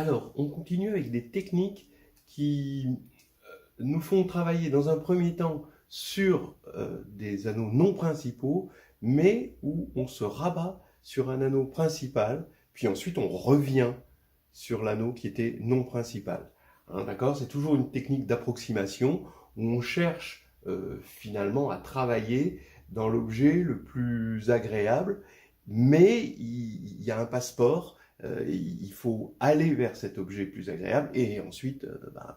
Alors, on continue avec des techniques qui nous font travailler dans un premier temps sur des anneaux non principaux, mais où on se rabat sur un anneau principal, puis ensuite on revient sur l'anneau qui était non principal. Hein, d'accord? C'est toujours une technique d'approximation où on cherche finalement à travailler dans l'objet le plus agréable, mais il y a un passeport. Il faut aller vers cet objet plus agréable et ensuite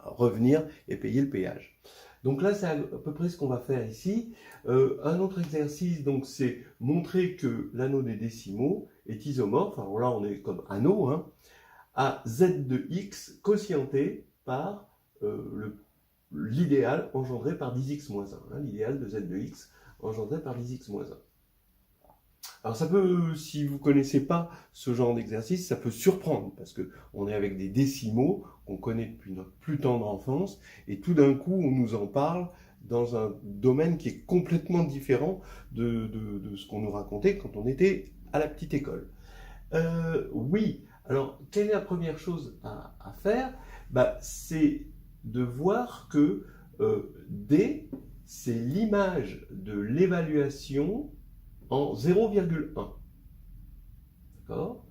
revenir et payer le péage. Donc là, c'est à peu près ce qu'on va faire ici. Un autre exercice, donc, c'est montrer que l'anneau des décimaux est isomorphe. Alors là, on est comme anneau, hein, à z de x quotienté par l'idéal engendré par 10x-1. Hein, l'idéal de z de x engendré par 10x-1. Alors ça peut, si vous ne connaissez pas ce genre d'exercice, ça peut surprendre, parce qu'on est avec des décimaux qu'on connaît depuis notre plus tendre enfance, et tout d'un coup on nous en parle dans un domaine qui est complètement différent de ce qu'on nous racontait quand on était à la petite école. Oui, alors quelle est la première chose à faire? C'est de voir que D, c'est l'image de l'évaluation en 0,1. D'accord?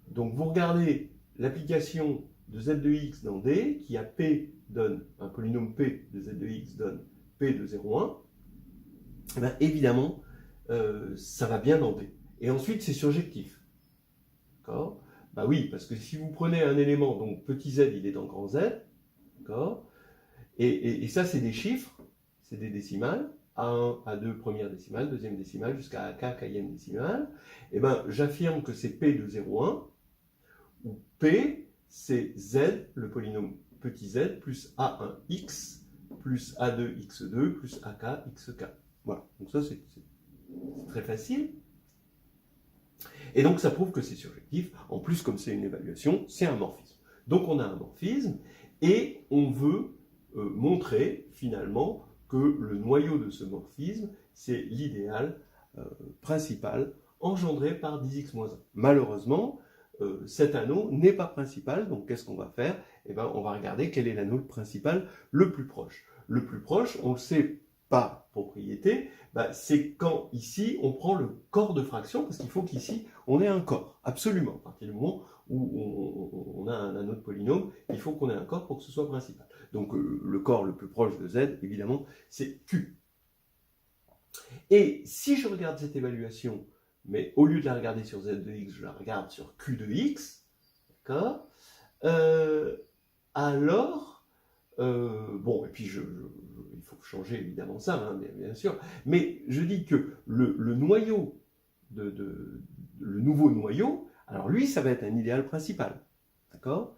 Donc vous regardez l'application de z de x dans D, qui à P donne un polynôme P de z de x donne P de 0,1. Et bien évidemment, ça va bien dans D. Et ensuite, c'est surjectif. D'accord? Bah oui, parce que si vous prenez un élément, donc petit z, il est dans grand Z. D'accord? Et ça, c'est des chiffres, c'est des décimales. A1, A2, première décimale, deuxième décimale, jusqu'à AK, kème décimale, et ben j'affirme que c'est P de 0,1, où P, c'est Z, le polynôme petit z, plus A1x, plus A2x2, plus AKxk. Voilà, donc ça c'est très facile. Et donc ça prouve que c'est surjectif. En plus, comme c'est une évaluation, c'est un morphisme. Donc on a un morphisme, et on veut montrer finalement que le noyau de ce morphisme, c'est l'idéal principal engendré par 10x-1. Malheureusement, cet anneau n'est pas principal, donc qu'est-ce qu'on va faire? Eh bien, on va regarder quel est l'anneau principal le plus proche. Le plus proche, on le sait par propriété, c'est quand ici on prend le corps de fraction, parce qu'il faut qu'ici on ait un corps, absolument. À partir du moment où on a un anneau de polynôme, il faut qu'on ait un corps pour que ce soit principal. Donc le corps le plus proche de z, évidemment, c'est Q. Et si je regarde cette évaluation, mais au lieu de la regarder sur z de x, je la regarde sur Q de x, d'accord, alors, bon, et puis il faut changer évidemment ça, hein, bien sûr, mais je dis que le noyau, le nouveau noyau, alors lui, ça va être un idéal principal, d'accord?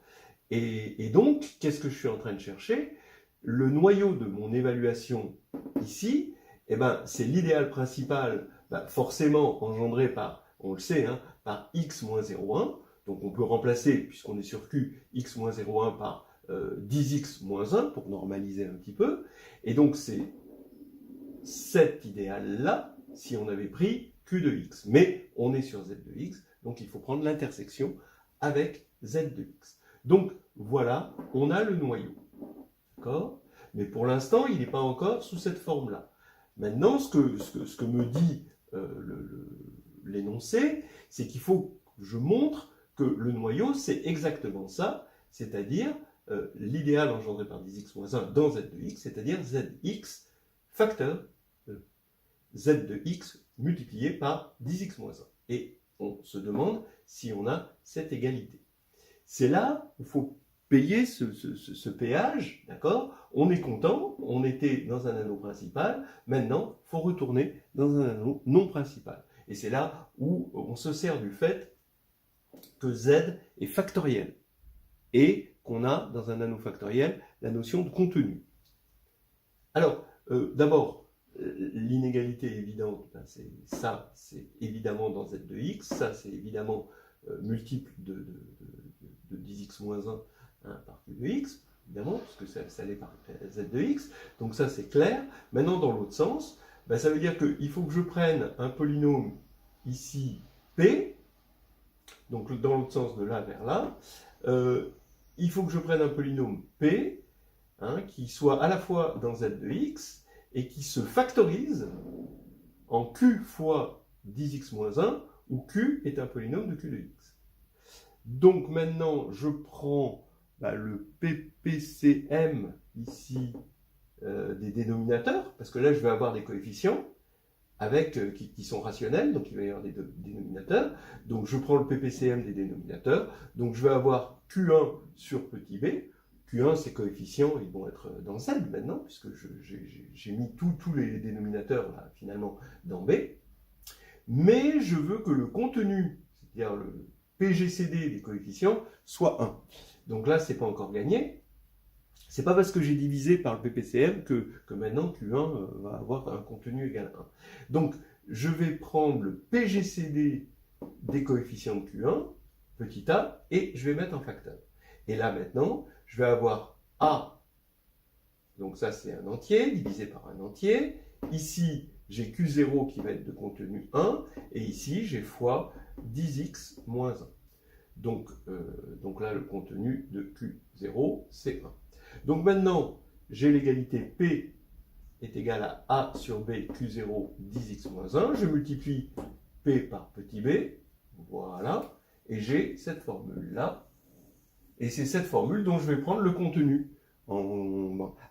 Et donc, qu'est-ce que je suis en train de chercher? Le noyau de mon évaluation ici, eh ben, c'est l'idéal principal, forcément engendré par, on le sait, hein, par x moins 0,1. Donc on peut remplacer, puisqu'on est sur Q, x moins 0,1 par 10x moins 1 pour normaliser un petit peu. Et donc c'est cet idéal-là si on avait pris Q de x. Mais on est sur z de x, donc il faut prendre l'intersection avec z de x. Donc voilà, on a le noyau. D'accord? Mais pour l'instant, il n'est pas encore sous cette forme-là. Maintenant, ce que me dit l'énoncé, c'est qu'il faut que je montre que le noyau, c'est exactement ça, c'est-à-dire l'idéal engendré par 10x-1 dans z de x, c'est-à-dire zx facteur z de x multiplié par 10x-1. Et on se demande si on a cette égalité. C'est là où il faut payer ce péage, d'accord? On est content, on était dans un anneau principal, maintenant, il faut retourner dans un anneau non principal. Et c'est là où on se sert du fait que z est factoriel et qu'on a dans un anneau factoriel la notion de contenu. Alors, d'abord, l'inégalité évidente, ça c'est évidemment dans z de x, ça c'est évidemment multiple de 10x-1 par q de x, évidemment, puisque ça l'est par z de x, donc ça c'est clair. Maintenant dans l'autre sens, ça veut dire qu'il faut que je prenne un polynôme ici p, donc dans l'autre sens de là vers là, il faut que je prenne un polynôme P, hein, qui soit à la fois dans Z de x, et qui se factorise en Q fois 10x moins 1, où Q est un polynôme de Q de x. Donc maintenant, je prends le PPCM ici des dénominateurs, parce que là, je vais avoir des coefficients avec, qui sont rationnels, donc il va y avoir des dénominateurs. Donc je prends le PPCM des dénominateurs, donc je vais avoir Q1 sur petit b. Q1, ces coefficients, ils vont être dans Z maintenant, puisque j'ai mis tous les dénominateurs là, finalement dans B. Mais je veux que le contenu, c'est-à-dire le PGCD des coefficients, soit 1. Donc là, c'est pas encore gagné. C'est pas parce que j'ai divisé par le PPCM que maintenant Q1 va avoir un contenu égal à 1. Donc, je vais prendre le PGCD des coefficients de Q1, petit a, et je vais mettre en facteur. Et là, maintenant, je vais avoir A, donc ça c'est un entier, divisé par un entier. Ici, j'ai Q0 qui va être de contenu 1, et ici, j'ai fois 10x moins 1. Donc là, le contenu de Q0, c'est 1. Donc maintenant, j'ai l'égalité P est égal à A sur B, Q0, 10x moins 1. Je multiplie P par petit b, voilà, et j'ai cette formule-là. Et c'est cette formule dont je vais prendre le contenu,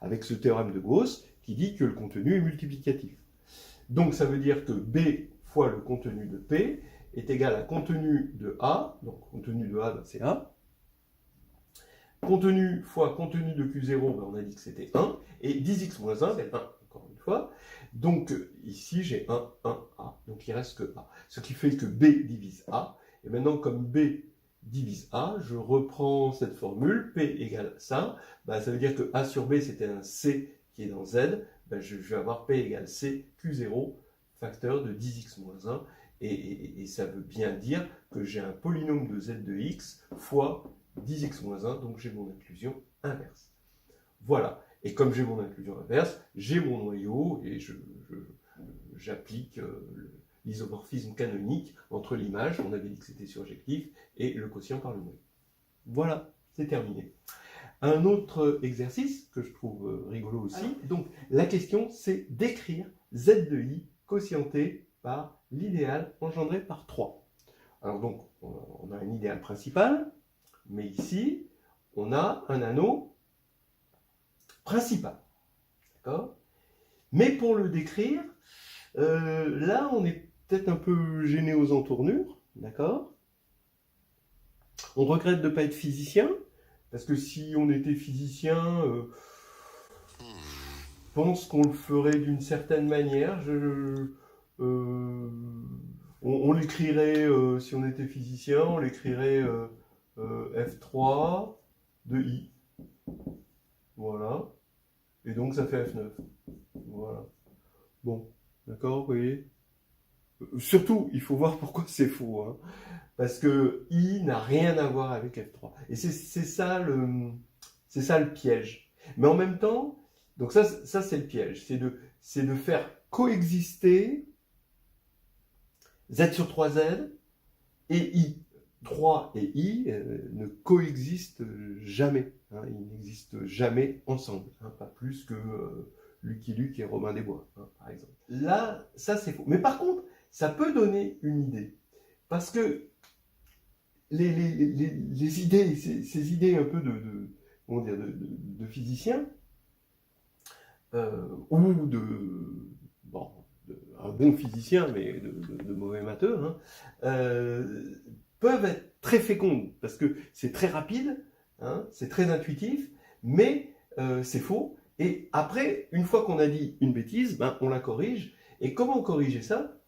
avec ce théorème de Gauss qui dit que le contenu est multiplicatif. Donc ça veut dire que B fois le contenu de P est égal à contenu de A, donc contenu de A, c'est A. Contenu fois contenu de Q0, on a dit que c'était 1, et 10x moins 1, c'est 1, encore une fois. Donc ici, j'ai 1, 1A, donc il reste que A. Ce qui fait que B divise A, et maintenant comme B divise A, je reprends cette formule, P égale ça, ça veut dire que A sur B, c'était un C qui est dans Z, je vais avoir P égale C, Q0, facteur de 10x moins 1, et ça veut bien dire que j'ai un polynôme de Z de X fois 10x moins 1, donc j'ai mon inclusion inverse. Voilà. Et comme j'ai mon inclusion inverse, j'ai mon noyau et j'applique l'isomorphisme canonique entre l'image, on avait dit que c'était surjectif, et le quotient par le noyau. Voilà, c'est terminé. Un autre exercice que je trouve rigolo aussi, donc la question c'est d'écrire Z de I quotienté par l'idéal engendré par 3. Alors donc, on a un idéal principal, mais ici, on a un anneau principal. D'accord ? Mais pour le décrire, là, on est peut-être un peu gêné aux entournures. D'accord ? On regrette de ne pas être physicien, parce que si on était physicien, je pense qu'on le ferait d'une certaine manière. On l'écrirait, si on était physicien, on l'écrirait F3 de I. Voilà. Et donc ça fait F9. Voilà. Bon, d'accord, vous voyez. Surtout, il faut voir pourquoi c'est faux. Hein. Parce que I n'a rien à voir avec F3. Et c'est ça le piège. Mais en même temps, donc ça c'est le piège. C'est de faire coexister Z sur 3Z et I. 3 et I ne coexistent jamais. Hein, ils n'existent jamais ensemble. Hein, pas plus que Lucky Luke et Robin des Bois, hein, par exemple. Là, ça c'est faux. Mais par contre, ça peut donner une idée. Parce que les idées, ces idées un peu de physiciens, ou un bon physicien, mais de mauvais matheux, hein, peuvent être très fécondes, parce que c'est très rapide, hein, c'est très intuitif, mais c'est faux. Et après, une fois qu'on a dit une bêtise, on la corrige. Et comment corriger ça ?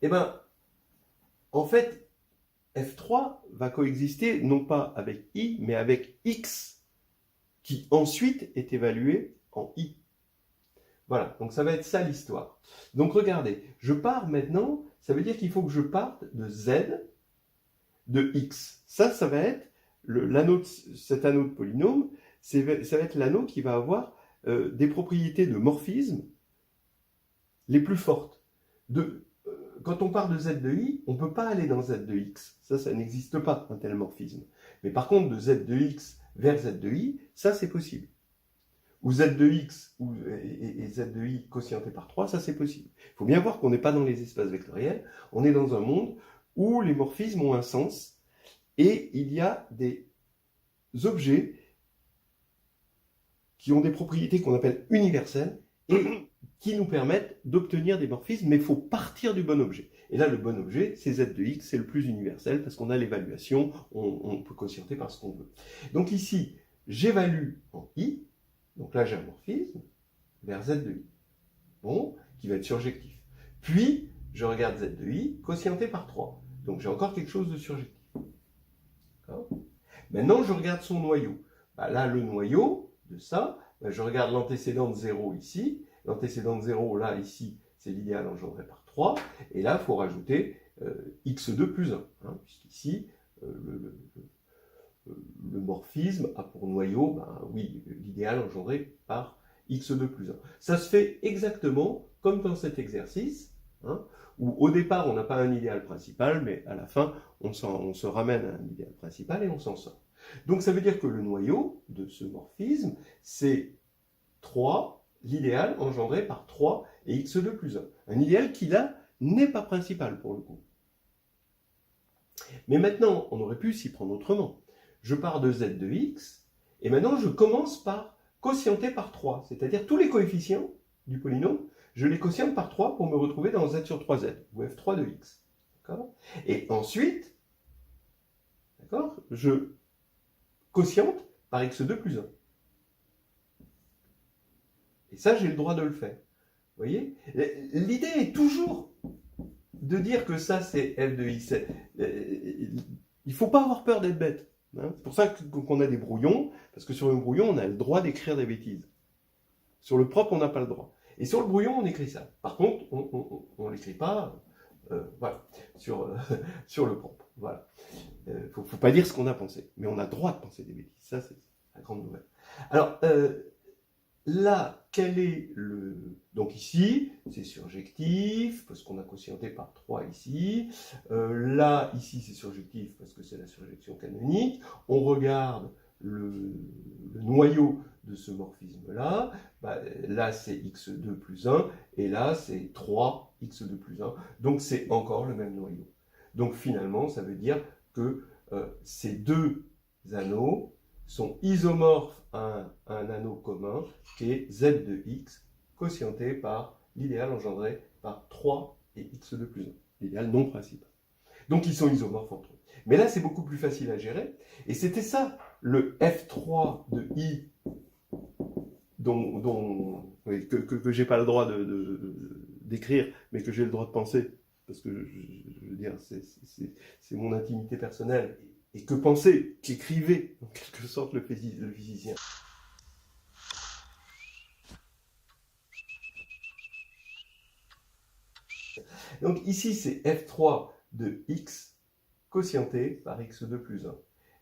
Eh bien, en fait, F3 va coexister non pas avec I, mais avec X, qui ensuite est évalué en I. Voilà, donc ça va être ça l'histoire. Donc regardez, je pars maintenant, ça veut dire qu'il faut que je parte de Z de X. Ça va être cet anneau de polynôme, ça va être l'anneau qui va avoir des propriétés de morphisme les plus fortes. quand on part de Z de I, on ne peut pas aller dans Z de X. Ça n'existe pas, un tel morphisme. Mais par contre, de Z de X vers Z de I, ça c'est possible. Ou Z de X et Z de I quotienté par 3, ça c'est possible. Il faut bien voir qu'on n'est pas dans les espaces vectoriels, on est dans un monde où les morphismes ont un sens, et il y a des objets qui ont des propriétés qu'on appelle universelles, et qui nous permettent d'obtenir des morphismes, mais il faut partir du bon objet. Et là, le bon objet, c'est Z de X, c'est le plus universel, parce qu'on a l'évaluation, on peut quotienter par ce qu'on veut. Donc ici, j'évalue en I, donc là j'ai un morphisme, vers Z de I, bon, qui va être surjectif. Puis, je regarde Z de I, quotienté par 3. Donc j'ai encore quelque chose de surjectif. Maintenant, je regarde son noyau. Bah, là, le noyau de ça, bah, je regarde l'antécédent de 0 ici. L'antécédent de 0, là, ici, c'est l'idéal engendré par 3. Et là, il faut rajouter x2 plus 1. Hein, puisqu'ici, le morphisme a pour noyau, ben, oui, l'idéal engendré par x2 plus 1. Ça se fait exactement comme dans cet exercice, hein, où au départ, on n'a pas un idéal principal, mais à la fin, on se ramène à un idéal principal et on s'en sort. Donc ça veut dire que le noyau de ce morphisme, c'est 3, l'idéal engendré par 3 et x2 plus 1. Un idéal qui, là, n'est pas principal pour le coup. Mais maintenant, on aurait pu s'y prendre autrement. Je pars de z de x, et maintenant je commence par quotienter par 3, c'est-à-dire tous les coefficients du polynôme, je les quotiente par 3 pour me retrouver dans z sur 3z, ou f3 de x. Et ensuite, je quotiente par x2 plus 1. Et ça, j'ai le droit de le faire. Vous voyez? L'idée est toujours de dire que ça, c'est f de x. Il ne faut pas avoir peur d'être bête. Hein, c'est pour ça qu'on a des brouillons, parce que sur le brouillon, on a le droit d'écrire des bêtises. Sur le propre, on n'a pas le droit. Et sur le brouillon, on écrit ça. Par contre, on ne l'écrit pas voilà, sur le propre. Voilà. Faut pas dire ce qu'on a pensé, mais on a le droit de penser des bêtises. Ça, c'est la grande nouvelle. Alors, là, quel est le... Donc ici, c'est surjectif, parce qu'on a quotienté par 3 ici. Là, ici, c'est surjectif, parce que c'est la surjection canonique. On regarde le noyau de ce morphisme-là. Bah, là, c'est x2 plus 1, et là, c'est 3 x2 plus 1. Donc, c'est encore le même noyau. Donc, finalement, ça veut dire que ces deux anneaux sont isomorphes à un anneau commun qui est z de x quotienté par l'idéal engendré par 3 et x2 plus 1, l'idéal non principal. Donc ils sont isomorphes entre eux. Mais là c'est beaucoup plus facile à gérer, et c'était ça le f3 de i oui, que j'ai pas le droit d'écrire, mais que j'ai le droit de penser, parce que je veux dire, c'est mon intimité personnelle. Et que pensait, qu'écrivait en quelque sorte le physicien. Donc ici c'est f3 de x quotienté par x2 plus 1.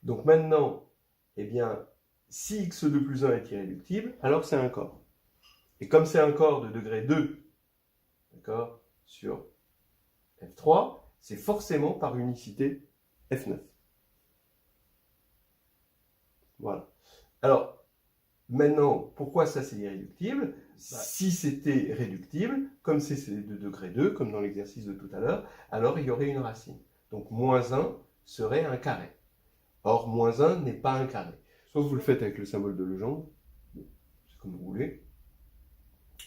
Donc maintenant, eh bien, si x2 plus 1 est irréductible, alors c'est un corps. Et comme c'est un corps de degré 2, d'accord, sur f3, c'est forcément par unicité f9. Voilà. Alors, maintenant, pourquoi ça c'est irréductible? Si c'était réductible, comme c'est de degré 2, comme dans l'exercice de tout à l'heure, alors il y aurait une racine. Donc, moins 1 serait un carré. Or, moins 1 n'est pas un carré. Soit vous le faites avec le symbole de Legendre, c'est comme vous voulez.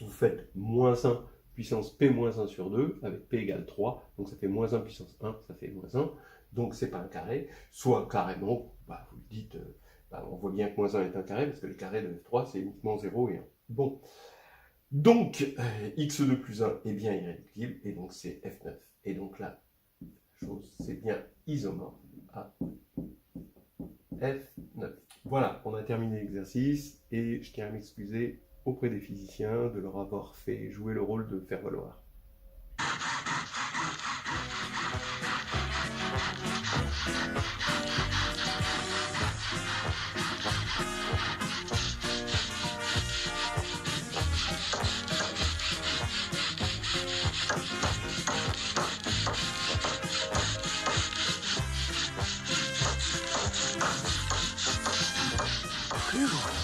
Vous faites moins 1 puissance p moins 1 sur 2, avec p égale 3, donc ça fait moins 1 puissance 1, ça fait moins 1, donc c'est pas un carré. Soit carrément, bah, vous le dites... on voit bien que moins 1 est un carré, parce que le carré de f3, c'est uniquement 0 et 1. Bon. Donc, x2 plus 1 est bien irréductible, et donc c'est f9. Et donc là, la chose, c'est bien isomorphe à f9. Voilà, on a terminé l'exercice, et je tiens à m'excuser auprès des physiciens de leur avoir fait jouer le rôle de faire valoir. conclure.